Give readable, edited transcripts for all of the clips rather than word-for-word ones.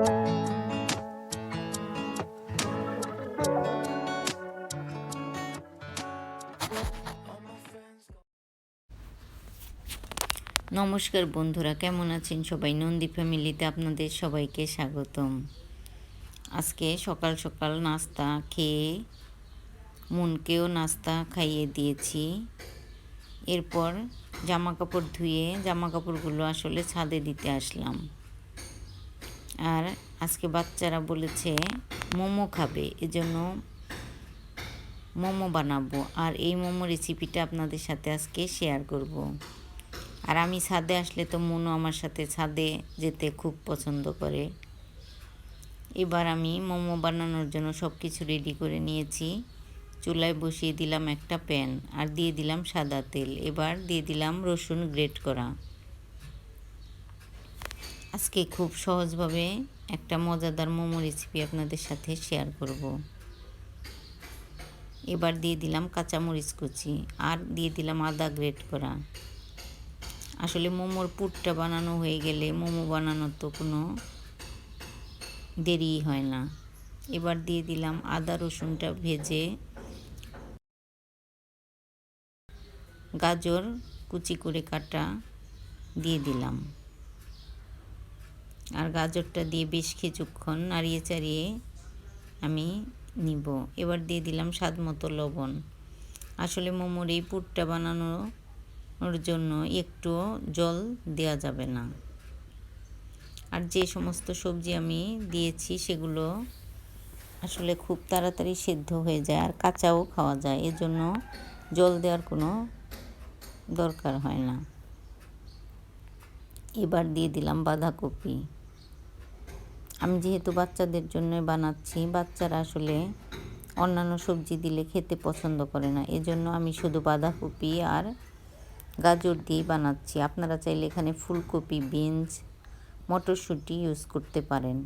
নমস্কার বন্ধুরা, কেমন আছেন সবাই? নন্দী ফ্যামিলিতে আপনাদের সবাইকে স্বাগতম। আজকে সকাল সকাল নাস্তা খেয়ে মনকেও নাস্তা খাইয়ে দিয়েছি। এরপর জামা কাপড় ধুয়ে জামা কাপড়গুলো আসলে ছাদে দিতে আসলাম। আর আজকে বাচ্চারা বলেছে মোমো খাবে, এজন্য মোমো বানাবো। আর এই মোমো রেসিপিটা আপনাদের সাথে আজকে শেয়ার করব। আর আমি ছাদে আসলে তো মনু আমার সাথে ছাদে যেতে খুব পছন্দ করে। এবার আমি মোমো বানানোর জন্য সব কিছু রেডি করে নিয়েছি। চুলায় বসিয়ে দিলাম একটা প্যান, আর দিয়ে দিলাম সাদা তেল। এবার দিয়ে দিলাম রসুন গ্রেট করা। আজকে খুব সহজভাবে একটা মজাদার মোমো রেসিপি আপনাদের সাথে শেয়ার করব। এবার দিয়ে দিলাম কাঁচামরিচ কুচি, আর দিয়ে দিলাম আদা গ্রেট করা। আসলে মোমোর পুরটা বানানো হয়ে গেলে মোমো বানানোর তো কোনো দেরি হয় না। এবার দিয়ে দিলাম আদা রসুনটা ভেজে গাজর কুচি করে কাটা দিয়ে দিলাম। আর গাজরটা দিয়ে বেশ কিছুক্ষণ নাড়িয়ে চাড়িয়ে আমি নিব। এবার দিয়ে দিলাম স্বাদ মতো লবণ। আসলে মোমোর এই পুরটা বানানোর জন্য একটু জল দেওয়া যাবে না। আর যে সমস্ত সবজি আমি দিয়েছি সেগুলো আসলে খুব তাড়াতাড়ি সেদ্ধ হয়ে যায়, আর কাঁচাও খাওয়া যায়, এজন্য জল দেওয়ার কোনো দরকার হয় না। এবার দিয়ে দিলাম বাঁধাকপি। আমি যেহেতু বাচ্চাদের জন্য বানাচ্ছি, বাচ্চারা আসলে অন্যান্য সবজি দিলে খেতে পছন্দ করে না, এজন্য আমি শুধু বাঁধাকপি আর গাজর দিয়েই বানাচ্ছি। আপনারা চাইলে এখানে ফুলকপি, বিনস, মটরশুঁটি ইউজ করতে পারেন।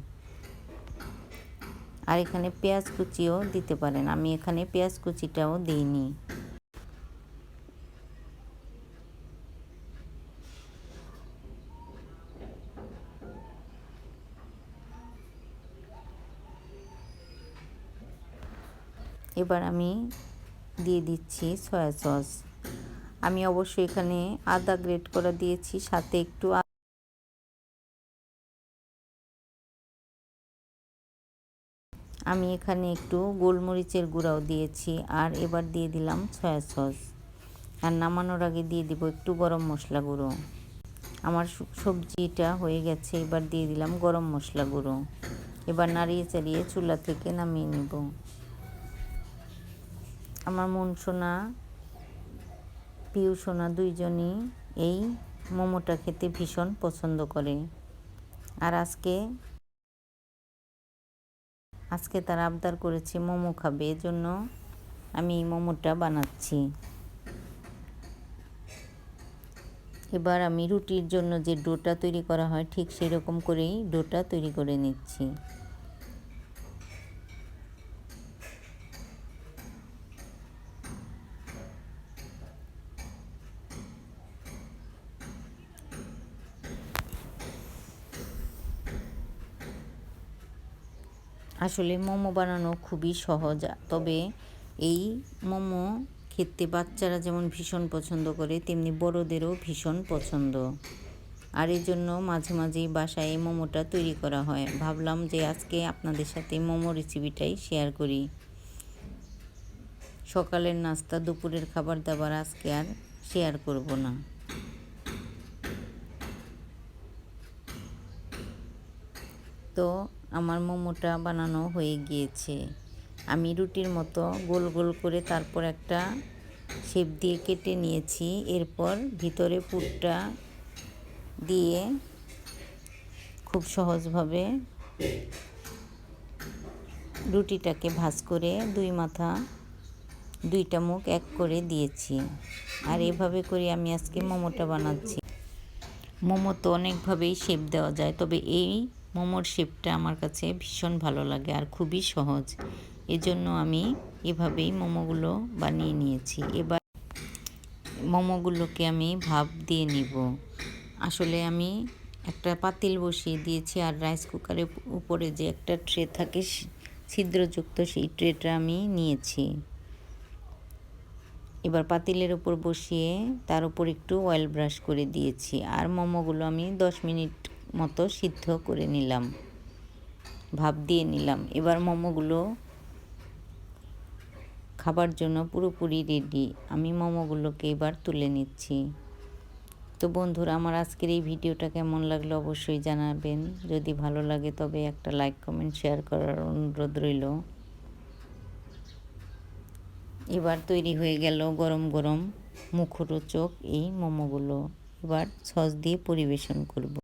আর এখানে পেঁয়াজ কুচিও দিতে পারেন, আমি এখানে পেঁয়াজ কুচিটাও দিইনি। এবার আমি দিয়ে দিচ্ছি সয়া সস। আমি অবশ্যই এখানে আদা গ্রেট করা দিয়েছি, সাথে একটু আমি এখানে একটু গোলমরিচের গুঁড়াও দিয়েছি। আর এবার দিয়ে দিলাম সয়া সস। আর নামানোর আগে দিয়ে দিব একটু গরম মশলা গুঁড়ো। আমার সবজিটা হয়ে গেছে, এবার দিয়ে দিলাম গরম মশলা গুঁড়ো। এবার নাড়িয়ে চাড়িয়ে চুলা থেকে নামিয়ে নেব। আমার মন সোনা, পিউ সোনা দুইজনই এই মোমোটা খেতে ভীষণ পছন্দ করে। আর আজকে তারা আবদার করেছে মোমো খাবে, এজন্য আমি এই মোমোটা বানাচ্ছি। এবার আমি রুটির জন্য যে ডোটা তৈরি করা হয় ঠিক সেই রকম করেই ডোটা তৈরি করে নিচ্ছি। আসলে মোমো বানানো খুবই সহজ, তবে এই মোমো খেতে বাচ্চারা যেমন ভীষণ পছন্দ করে, তেমনি বড়দেরও ভীষণ পছন্দ। আর এই জন্য মাঝে মাঝেই বাসায় এই মোমোটা তৈরি করা হয়। ভাবলাম যে আজকে আপনাদের সাথে মোমো রেসিপিটাই শেয়ার করি। সকালের নাস্তা, দুপুরের খাবার দাবার আজকে আর শেয়ার করব না। তো আমার মোমোটা বানানো হয়ে গিয়েছে। আমি রুটির মতো গোল গোল করে তারপর একটা শেপ দিয়ে কেটে নিয়েছি। এরপর ভিতরে পুরটা দিয়ে খুব সহজভাবে রুটিটাকে ভাঁজ করে দুইটা মুখ এক করে দিয়েছি। আর এভাবে করে আমি আজকে মোমোটা বানাচ্ছি। মোমো তো অনেকভাবেই শেপ দেওয়া যায়, তবে এই মোমোর শেপটা আমার কাছে ভীষণ ভালো লাগে আর খুবই সহজ, এজন্য আমি এভাবেই মোমোগুলো বানিয়ে নিয়েছি। এবার মোমোগুলোকে আমি ভাপ দিয়ে নিব। আসলে আমি একটা পাতিল বসিয়ে দিয়েছি, আর রাইস কুকারের উপরে যে একটা ট্রে থাকে ছিদ্রযুক্ত, সেই ট্রেটা আমি নিয়েছি। এবার পাতিলের উপর বসিয়ে তার উপর একটু অয়েল ব্রাশ করে দিয়েছি, আর মোমোগুলো আমি 10 মিনিট মতো সিদ্ধ করে নিলাম, ভাপ দিয়ে নিলাম। এবার মোমোগুলো খাবার জন্য পুরোপুরি রেডি। আমি মোমোগুলোকে এবার তুলে নিচ্ছি। তো বন্ধুরা, আমার আজকের এই ভিডিওটা কেমন লাগলো অবশ্যই জানাবেন। যদি ভালো লাগে তবে একটা লাইক, কমেন্ট, শেয়ার করার অনুরোধ রইল। এবার তৈরি হয়ে গেল গরম গরম মুখরোচক এই মোমোগুলো। এবার সস দিয়ে পরিবেশন করব।